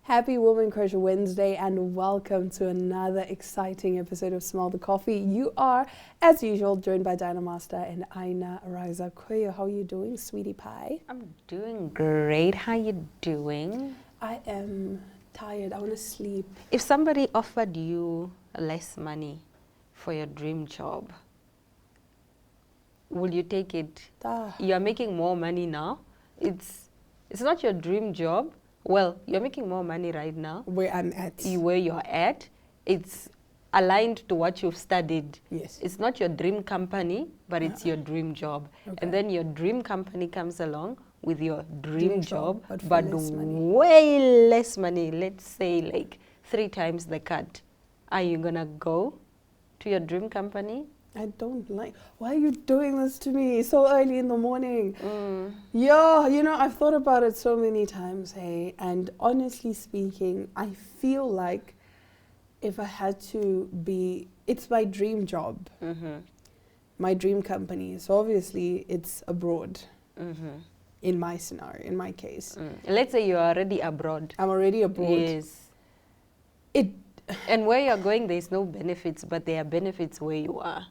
Happy Woman Crush Wednesday and welcome to another exciting episode of Smell the Coffee. You are, as usual, joined by Diana Master and Aina Riza Koyo. How are you doing, sweetie pie? I'm doing great. How you doing? I am tired. I want to sleep. If somebody offered you less money for your dream job, will you take it? You are making more money now. It's not your dream job. Well, you're making more money right now. Where I'm at. Where you're at. It's aligned to what you've studied. Yes. It's not your dream company, but it's your dream job. Okay. And then your dream company comes along with your dream job, but way less money. Let's say like 3 times the cut. Are you gonna go to your dream company? I don't like. Why are you doing this to me so early in the morning? Yeah, I've thought about it so many times, hey. And honestly speaking, I feel like if I had to be, it's my dream job, my dream company. So obviously, it's abroad. In my scenario, in my case. Let's say you're already abroad. I'm already abroad. Yes. And where you're going, there's no benefits, but there are benefits where you are.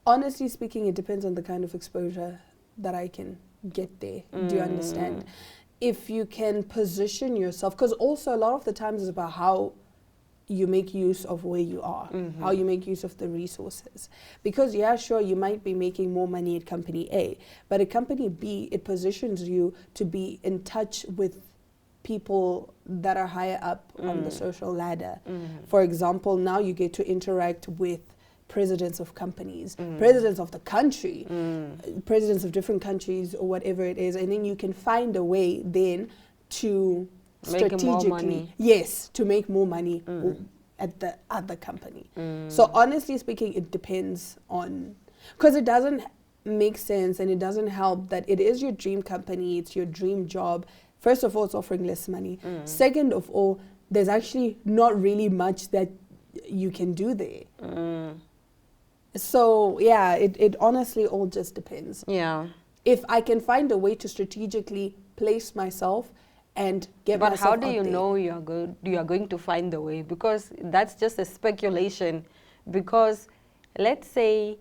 Honestly speaking, it depends on the kind of exposure that I can get there. Do you understand? If you can position yourself, because also a lot of the times it's about how you make use of where you are, how you make use of the resources. Because yeah, sure, you might be making more money at company A, but at company B, it positions you to be in touch with people that are higher up on the social ladder. For example, now you get to interact with presidents of companies, presidents of the country, presidents of different countries or whatever it is, and then you can find a way then to strategically, to make more money at the other company. So honestly speaking, it depends on, because it doesn't make sense and it doesn't help that it is your dream company, it's your dream job. First of all, it's offering less money. Second of all, there's actually not really much that you can do there. So yeah, it honestly all just depends. Yeah. If I can find a way to strategically place myself and get myself out there. But how do you know you are going to find the way? Because that's just a speculation. Because let's say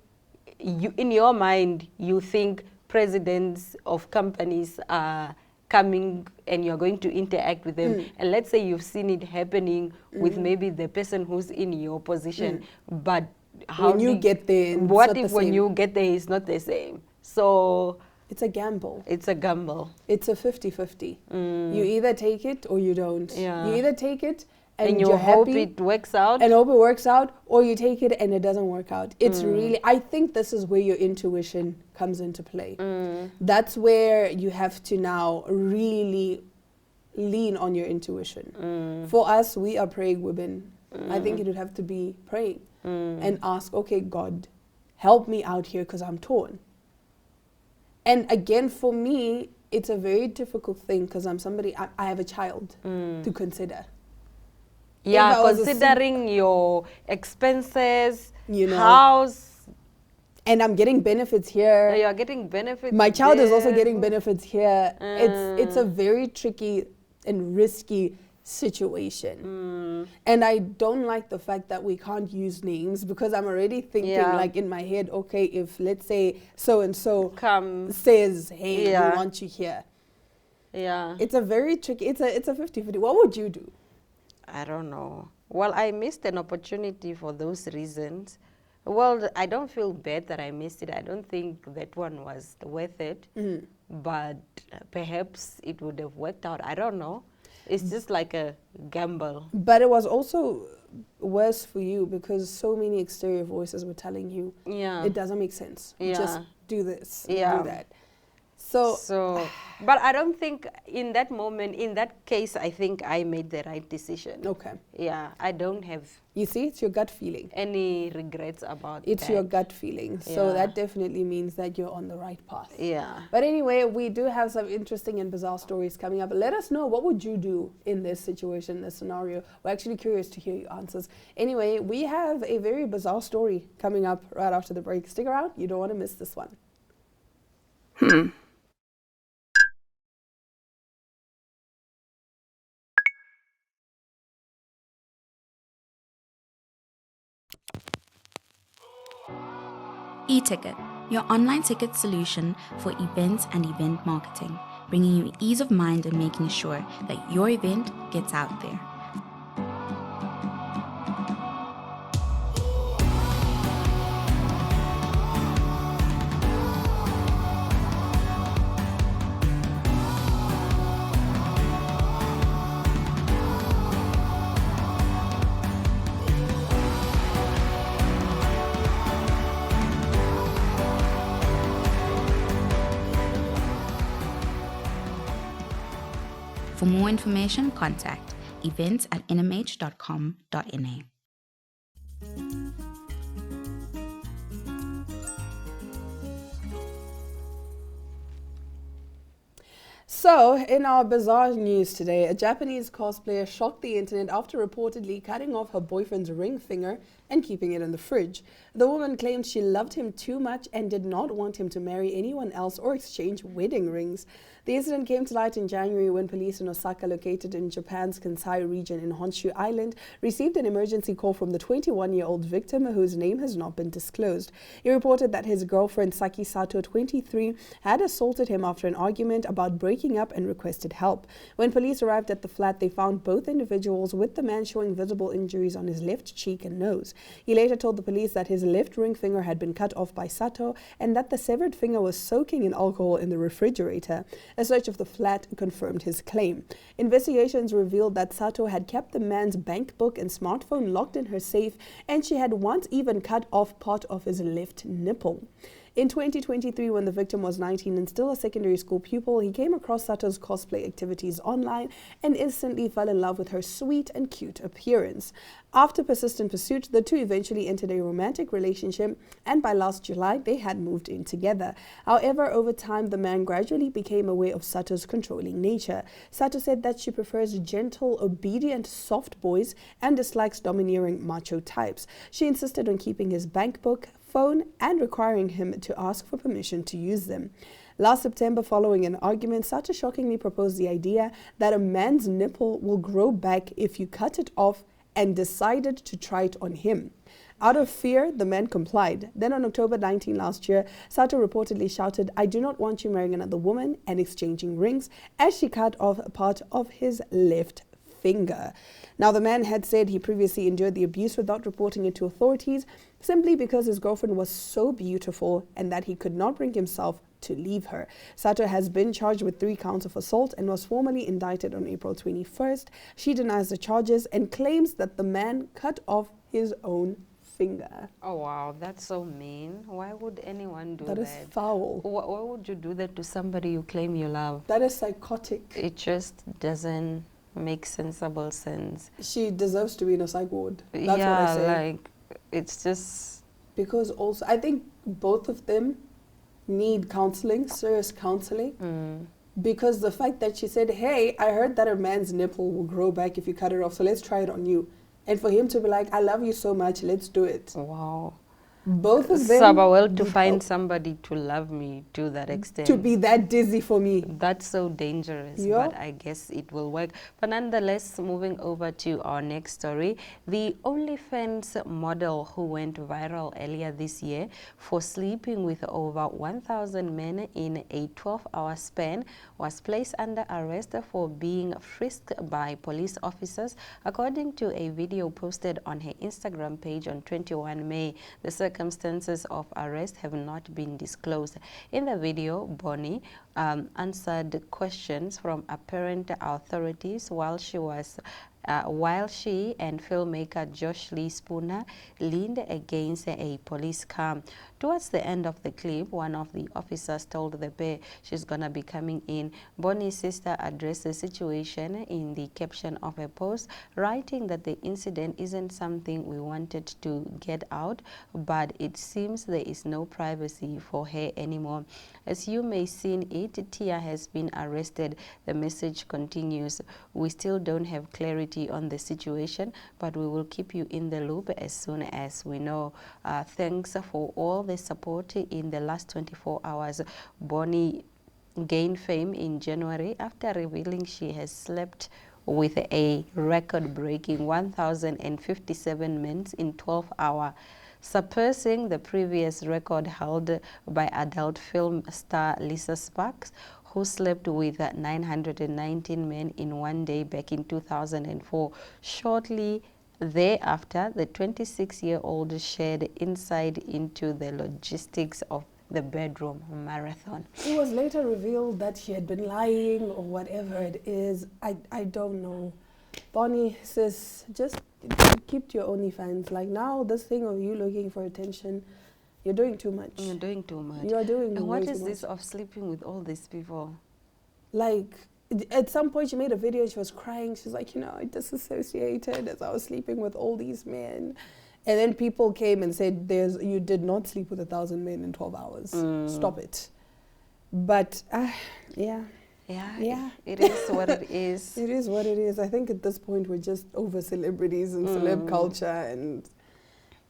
you, in your mind, you think presidents of companies are coming and you're going to interact with them. And let's say you've seen it happening with maybe the person who's in your position. But how when you get there, what if when you get there it's not the same? So it's a gamble. It's a gamble. It's a 50-50. You either take it or you don't. Yeah. You either take it and you you're hope happy it works out. and hope it works out, or you take it and it doesn't work out. It's really, I think this is where your intuition comes into play. That's where you have to now really lean on your intuition. For us, we are praying women. I think it would have to be praying and ask, okay, God, help me out here because I'm torn. And again, for me, it's a very difficult thing because I'm somebody, I have a child to consider. Yeah, considering your expenses, house. And I'm getting benefits here. You're getting benefits. My child is also getting benefits here. It's a very tricky and risky situation. And I don't like the fact that we can't use names because I'm already thinking like in my head, okay, if let's say so-and-so says, hey, we want you here. Yeah. It's a very tricky, it's a 50-50. What would you do? I don't know. Well, I missed an opportunity for those reasons. Well, I don't feel bad that I missed it. I don't think that one was worth it. But perhaps it would have worked out. I don't know. It's just like a gamble. But it was also worse for you because so many exterior voices were telling you, it doesn't make sense. Just do this, do that. So, but I don't think in that moment, in that case, I think I made the right decision. Okay. Yeah, I don't have. You see, it's your gut feeling. Any regrets about It's that. your gut feeling. So that definitely means that you're on the right path. Yeah. But anyway, we do have some interesting and bizarre stories coming up. Let us know, what would you do in this situation, this scenario? We're actually curious to hear your answers. Anyway, we have a very bizarre story coming up right after the break. Stick around. You don't want to miss this one. eTicket, your online ticket solution for events and event marketing, bringing you ease of mind and making sure that your event gets out there. For more information, contact events@nmh.com.na. So, in our bizarre news today, a Japanese cosplayer shocked the internet after reportedly cutting off her boyfriend's ring finger and keeping it in the fridge. The woman claimed she loved him too much and did not want him to marry anyone else or exchange wedding rings. The incident came to light in January when police in Osaka, located in Japan's Kansai region in Honshu Island, received an emergency call from the 21-year-old victim, whose name has not been disclosed. He reported that his girlfriend, Saki Sato, 23, had assaulted him after an argument about breaking up and requested help. When police arrived at the flat, they found both individuals, with the man showing visible injuries on his left cheek and nose. He later told the police that his left ring finger had been cut off by Sato and that the severed finger was soaking in alcohol in the refrigerator. A search of the flat confirmed his claim. Investigations revealed that Sato had kept the man's bank book and smartphone locked in her safe, and she had once even cut off part of his left nipple. In 2023, when the victim was 19 and still a secondary school pupil, he came across Sato's cosplay activities online and instantly fell in love with her sweet and cute appearance. After persistent pursuit, the two eventually entered a romantic relationship, and by last July, they had moved in together. However, over time, the man gradually became aware of Sato's controlling nature. Sato said that she prefers gentle, obedient, soft boys and dislikes domineering macho types. She insisted on keeping his bank book, phone, and requiring him to ask for permission to use them. Last September, following an argument, Sato shockingly proposed the idea that a man's nipple will grow back if you cut it off, and decided to try it on him. Out of fear, the man complied. Then on October 19 last year, Sato reportedly shouted, "I do not want you marrying another woman," and exchanging rings, as she cut off a part of his left finger. Now, the man had said he previously endured the abuse without reporting it to authorities, simply because his girlfriend was so beautiful and that he could not bring himself to leave her. Sato has been charged with 3 counts of assault and was formally indicted on April 21st. She denies the charges and claims that the man cut off his own finger. Oh wow, that's so mean. Why would anyone do that? That is foul. Why would you do that to somebody you claim you love? That is psychotic. It just doesn't make sensible sense. She deserves to be in a psych ward. That's yeah, what I say. like, it's just... Because also, I think both of them need counseling, serious counseling. Because the fact that she said, "Hey, I heard that a man's nipple will grow back if you cut it off, so let's try it on you." And for him to be like, "I love you so much, let's do it." Wow. Both of them. Well, to need find help. somebody to love me to that extent. To be that dizzy for me. That's so dangerous, Yeah. but I guess it will work. But nonetheless, moving over to our next story, the OnlyFans model who went viral earlier this year for sleeping with over 1,000 men in a 12-hour span was placed under arrest for being frisked by police officers, according to a video posted on her Instagram page on 21 May. The circumstances of arrest have not been disclosed. In the video, Bonnie answered questions from apparent authorities while she and filmmaker Josh Lee Spooner leaned against a police car. Towards the end of the clip, one of the officers told the pair she's gonna be coming in. Bonnie's sister addressed the situation in the caption of a post, writing that the incident isn't something we wanted to get out, but it seems there is no privacy for her anymore. As you may seen it, Tia has been arrested. The message continues. We still don't have clarity on the situation, but we will keep you in the loop as soon as we know. Thanks for all the support in the last 24 hours. Bonnie gained fame in January after revealing she has slept with a record-breaking 1,057 men in 12 hours. surpassing the previous record held by adult film star Lisa Sparks, who slept with 919 men in one day back in 2004. Shortly thereafter, the 26-year-old shared insight into the logistics of the bedroom marathon. It was later revealed that she had been lying or whatever it is. I don't know. Bonnie says, just keep to your OnlyFans. Like now, this thing of you looking for attention, you're doing too much. You're doing too much. You are doing And what way is too this much. of sleeping with all these people? Like, at some point she made a video, she was crying. She's like, you know, I disassociated as I was sleeping with all these men. And then people came and said, you did not sleep with 1,000 men in 12 hours. Stop it. But, yeah. Yeah, it is what it is. It is what it is. I think at this point we're just over celebrities and celeb culture,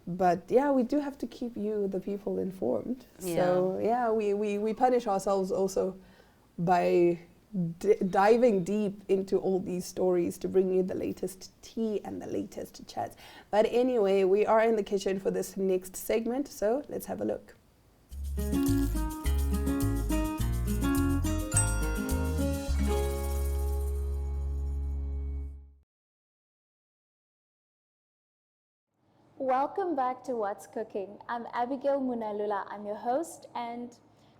but yeah, we do have to keep you, the people, informed. Yeah. So yeah, we punish ourselves also by diving deep into all these stories to bring you the latest tea and the latest chats. But anyway, we are in the kitchen for this next segment, so let's have a look. Welcome back to What's Cooking. I'm Abigail Munalula. I'm your host, and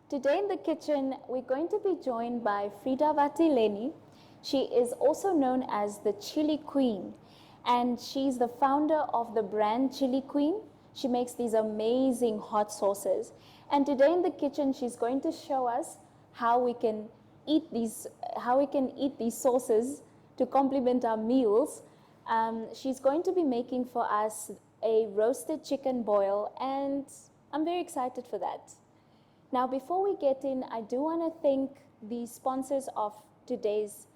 today in the kitchen we're going to be joined by Frida Vatileni. She is also known as the Chili Queen, and she's the founder of the brand Chili Queen. She makes these amazing hot sauces, and today in the kitchen she's going to show us how we can eat these sauces to complement our meals. She's going to be making for us a roasted chicken boil, and I'm very excited for that. Now, before we get in, I do want to thank the sponsors of today's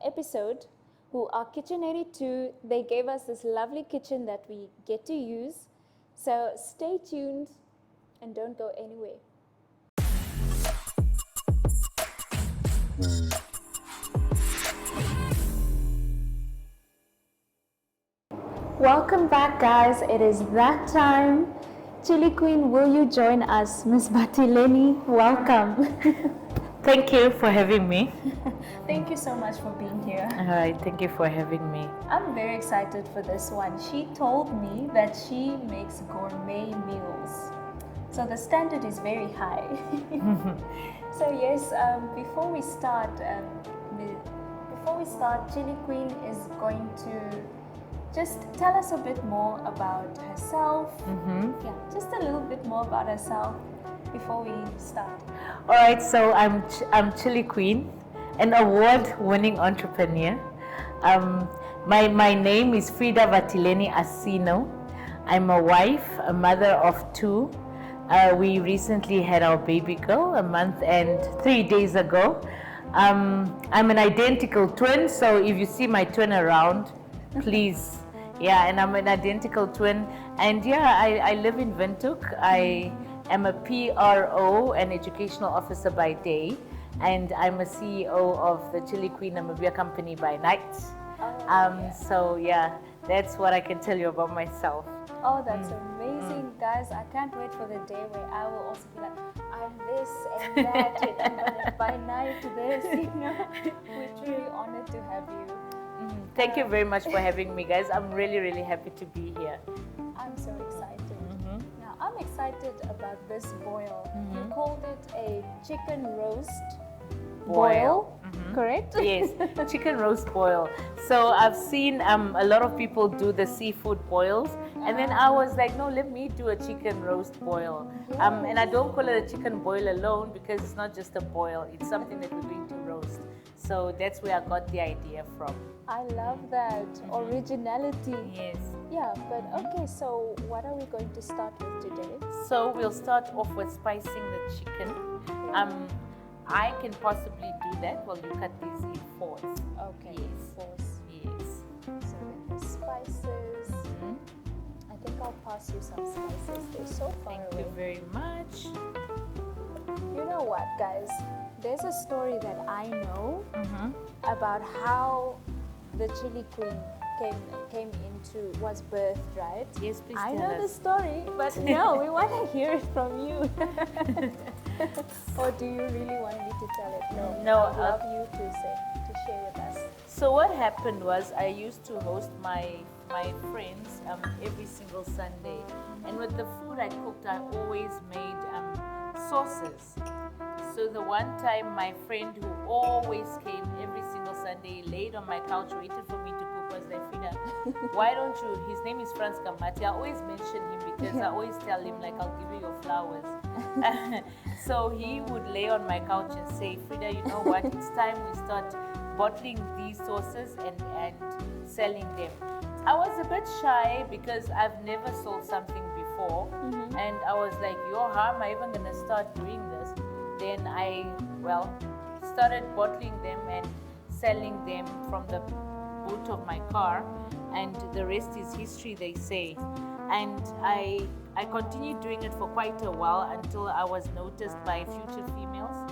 episode, who are Kitchen 82. They gave us this lovely kitchen that we get to use. So stay tuned and don't go anywhere. Welcome back, guys. It is that time. Chili Queen, will you join us? Miss Vatileni, welcome. Thank you for having me. Thank you so much for being here. All right, thank you for having me. I'm very excited for this one. She told me that she makes gourmet meals. So the standard is very high. So yes, before we start, Chili Queen is going to just tell us a bit more about herself. Yeah, just a little bit more about herself before we start. All right, so I'm Chili Queen, an award-winning entrepreneur. My name is Frida Vatileni Asino. I'm a wife, a mother of two. We recently had our baby girl a month and 3 days ago. I'm an identical twin, so if you see my twin around, please. Yeah, and I'm an identical twin. And yeah, I live in Windhoek. I am a PRO, an educational officer by day, and I'm a CEO of the Chili Queen Namibia company by night. So yeah, that's what I can tell you about myself. Oh, that's amazing, guys. I can't wait for the day where I will also be like, I'm this and that, and I'm by night this, you know. We're truly honored to have you. Thank you very much for having me, guys. I'm really, really happy to be here. I'm so excited. Now, I'm excited about this boil. You called it a chicken roast boil. Correct? Yes, chicken roast boil. So I've seen a lot of people do the seafood boils, and then I was like, no, let me do a chicken roast boil. And I don't call it a chicken boil alone because it's not just a boil, it's something that we're going to roast. So that's where I got the idea from. I love that. Originality. Yes. Yeah, but okay, so what are we going to start with today? So we'll start off with spicing the chicken. I can possibly do that while you cut these in fours. Okay, Yes. fours. Yes. So then the spices. I think I'll pass you some spices. They're so far Thank away. you very much. You know what, guys? There's a story that I know about how the Chili Queen was birthed, right? Yes, please I tell know us. the story, but no, we want to hear it from you. Or do you really want me to tell it? No, I'd love you to share with us. So what happened was I used to host my friends every single Sunday, and with the food I cooked, I always made sauces. So the one time my friend who always came every single Sunday, laid on my couch, waited for me to cook, was like, Frida, why don't you, his name is Franz Kamati, I always mention him because I always tell him, like, I'll give you your flowers. So he would lay on my couch and say, Frida, you know what, it's time we start bottling these sauces and selling them. I was a bit shy because I've never sold something before, and I was like, how am I even going to start doing this? Then I, started bottling them and selling them from the boot of my car, and the rest is history, they say. And I continued doing it for quite a while until I was noticed by Future Females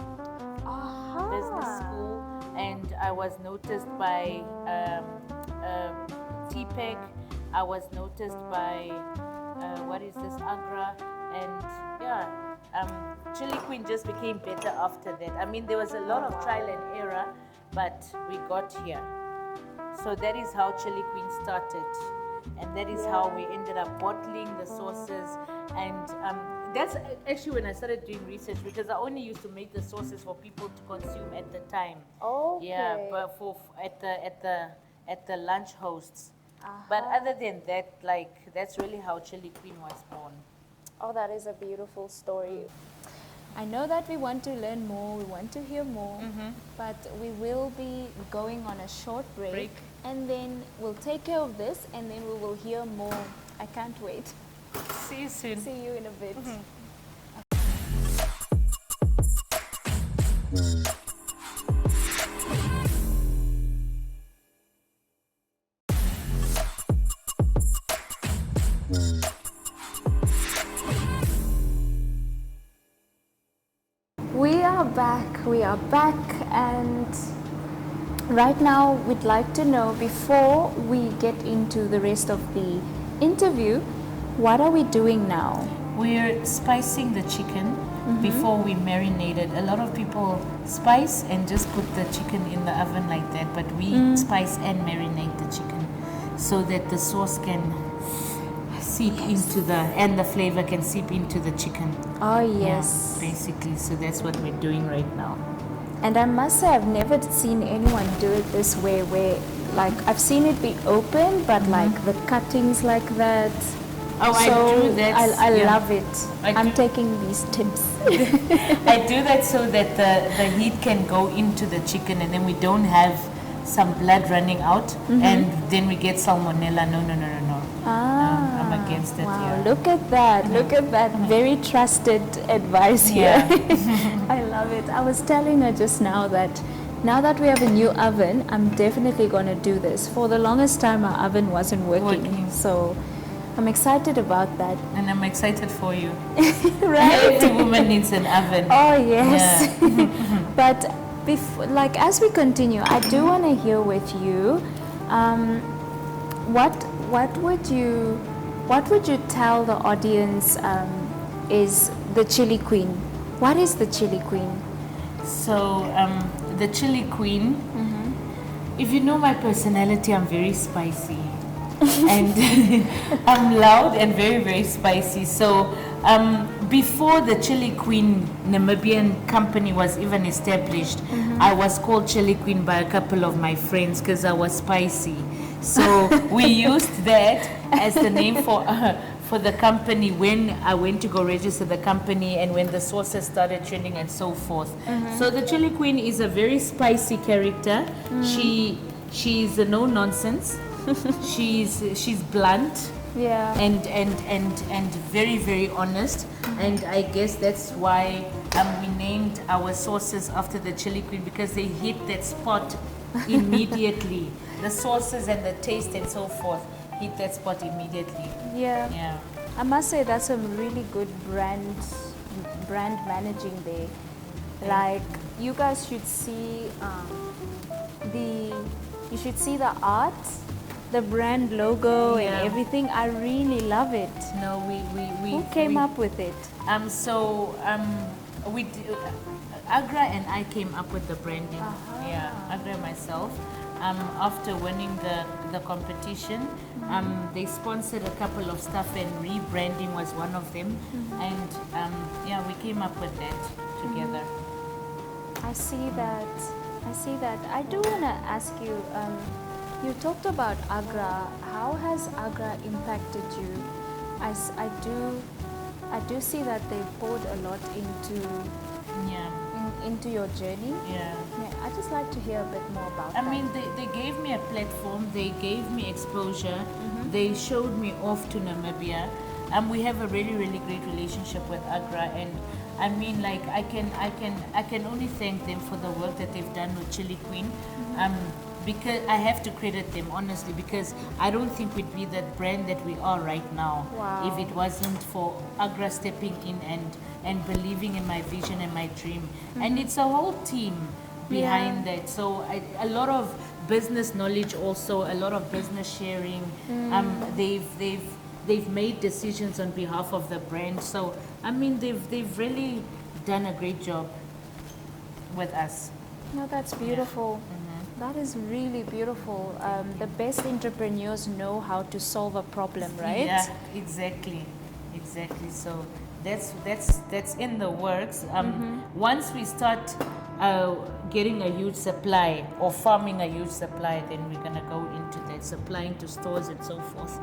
Business School, and I was noticed by TPEG, I was noticed by Agra, and Chili Queen just became better after that. I mean, there was a lot of trial and error, but we got here. So that is how Chili Queen started, and that is how we ended up bottling the sauces. And that's actually when I started doing research, because I only used to make the sauces for people to consume at the time. Okay. Yeah, but at the lunch hosts. But other than that, that's really how Chili Queen was born. Oh, that is a beautiful story. I know that we want to learn more, we want to hear more, but we will be going on a short break, and then we'll take care of this, and then we will hear more. I can't wait. See you soon. See you in a bit. We are back, and right now we'd like to know, before we get into the rest of the interview, what are we doing now? We're spicing the chicken before we marinate it. A lot of people spice and just put the chicken in the oven like that, but we spice and marinate the chicken so that the sauce can seep into and the flavor can seep into the chicken. Oh yes. Yeah, basically, so that's what we're doing right now. And I must say, I've never seen anyone do it this way, where I've seen it be open, but the cuttings like that. Oh, so I do that. I love it. I'm taking these tips. I do that so that the heat can go into the chicken, and then we don't have some blood running out, and then we get salmonella. No. I'm against it. Wow, yeah. look at that. Look at that. Very trusted advice here. I love it. I was telling her just now that now that we have a new oven, I'm definitely going to do this. For the longest time, our oven wasn't working. So I'm excited about that. And I'm excited for you. Right? Every woman needs an oven. Oh, yes. Yeah. But as we continue, I do want to hear with you, what would you tell the audience is the Chili Queen? What is the Chili Queen? So the Chili Queen, if you know my personality, I'm very spicy. And I'm loud and very, very spicy. So before the Chili Queen Namibian company was even established, I was called Chili Queen by a couple of my friends because I was spicy. So we used that as the name for the company when I went to go register the company, and when the sauces started trending and so forth. So the Chili Queen is a very spicy character. She's a no nonsense. She's blunt, and very, very honest, and I guess that's why we named our sauces after the Chili Queen, because they hit that spot immediately. The sauces and the taste and so forth hit that spot immediately. Yeah. I must say that's a really good brand managing there. Like, you guys should see the art the brand logo and Yeah. everything. I really love it. No, Who came up with it? Agra and I came up with the branding. Yeah, Agra and myself. After winning the competition, they sponsored a couple of stuff and rebranding was one of them. And yeah, we came up with that together. I see that. I see that. I do want to ask you, you talked about Agra. How has Agra impacted you? I do see that they poured a lot Yeah. into your journey. Yeah. Yeah, I'd just like to hear a bit more about I that. mean, they gave me a platform, they gave me exposure, they showed me off to Namibia. We have a really, really great relationship with Agra, and I mean, like, I can only thank them for the work that they've done with Chili Queen. Because I have to credit them, honestly, because I don't think we'd be the brand that we are right now Wow. if it wasn't for Agra stepping in and believing in my vision and my dream. And it's a whole team behind that. So a lot of business knowledge, also a lot of business sharing. They've made decisions on behalf of the brand. So I mean, they've really done a great job with us. No, that's beautiful. That is really beautiful. The best entrepreneurs know how to solve a problem, right? Yeah, exactly. So that's in the works. Once we start getting a huge supply or farming a huge supply, then we're gonna go into that, supplying to stores and so forth.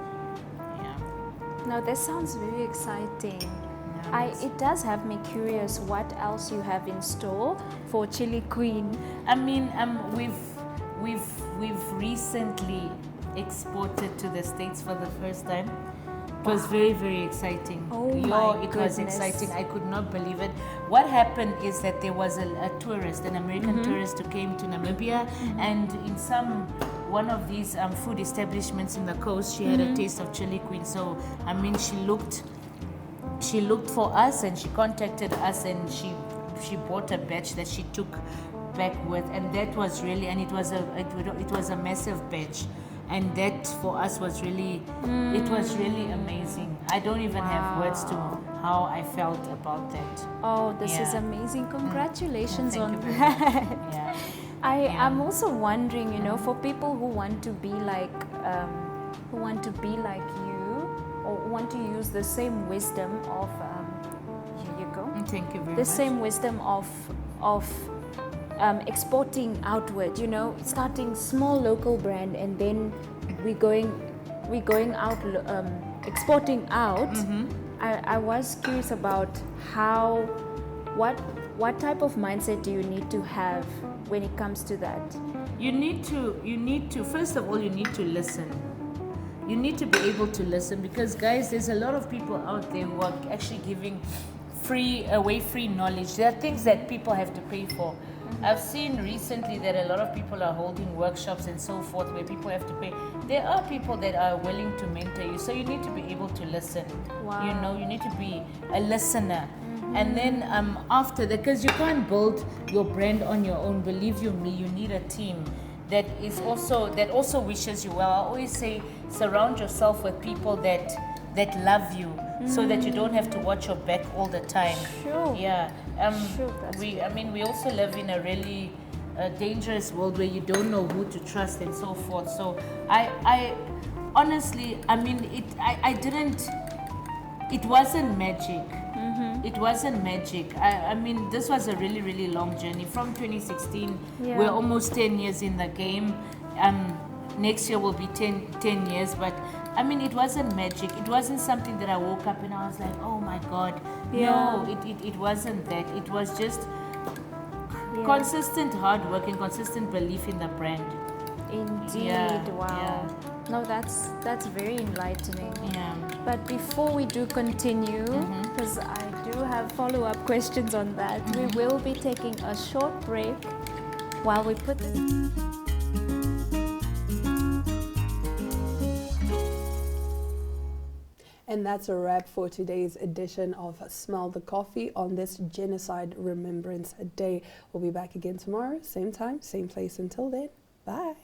Yeah. No, that sounds very exciting. Yeah, It does have me curious what else you have in store for Chili Queen. I mean, we've recently exported to the States for the first time. It was very, very exciting. Oh my It was goodness. exciting. I could not believe it. What happened is that there was a tourist, an American tourist who came to Namibia, and in one of these food establishments in the coast, she had a taste of Chili Queen. So, I mean, she looked for us and she contacted us, and she bought a batch that she took back with, and that was really, and it was a massive batch, and that for us was really it was really amazing. I don't even have words to how I felt about that. Oh, this is Yeah. amazing. Congratulations Thank on you very that. much. Yeah. I'm also wondering, for people who want to be like you, or want to use the same wisdom of here you go. Thank you very The much. same wisdom of exporting outward, starting small local brand, and then we're going out, exporting out. I was curious about what type of mindset do you need to have when it comes to that? You need to first of all, you need to listen. You need to be able to listen, because guys, there's a lot of people out there who are actually giving free knowledge. There are things that people have to pay for. I've seen recently that a lot of people are holding workshops and so forth where people have to pay. There are people that are willing to mentor you, so you need to be able to listen. Wow. You need to be a listener. And then after that, because you can't build your brand on your own, believe you me, you need a team that also wishes you well. I always say, surround yourself with people that love you, so that you don't have to watch your back all the time. Sure. Yeah. Sure, that's We also live in a really dangerous world where you don't know who to trust and so forth. So I honestly, I mean, it wasn't magic. It wasn't magic. I mean, this was a really, really long journey. From 2016, Yeah. we're almost 10 years in the game. Next year will be 10 years, but I mean, it wasn't magic. It wasn't something that I woke up and I was like, oh my God. Yeah. No, it wasn't that. It was just consistent hard work and consistent belief in the brand. Indeed. Yeah, Wow. yeah. No, that's very enlightening. Yeah. But before we do continue, because I do have follow-up questions on that, we will be taking a short break while we put this. And that's a wrap for today's edition of Smell the Coffee on this Genocide Remembrance Day. We'll be back again tomorrow, same time, same place. Until then, bye.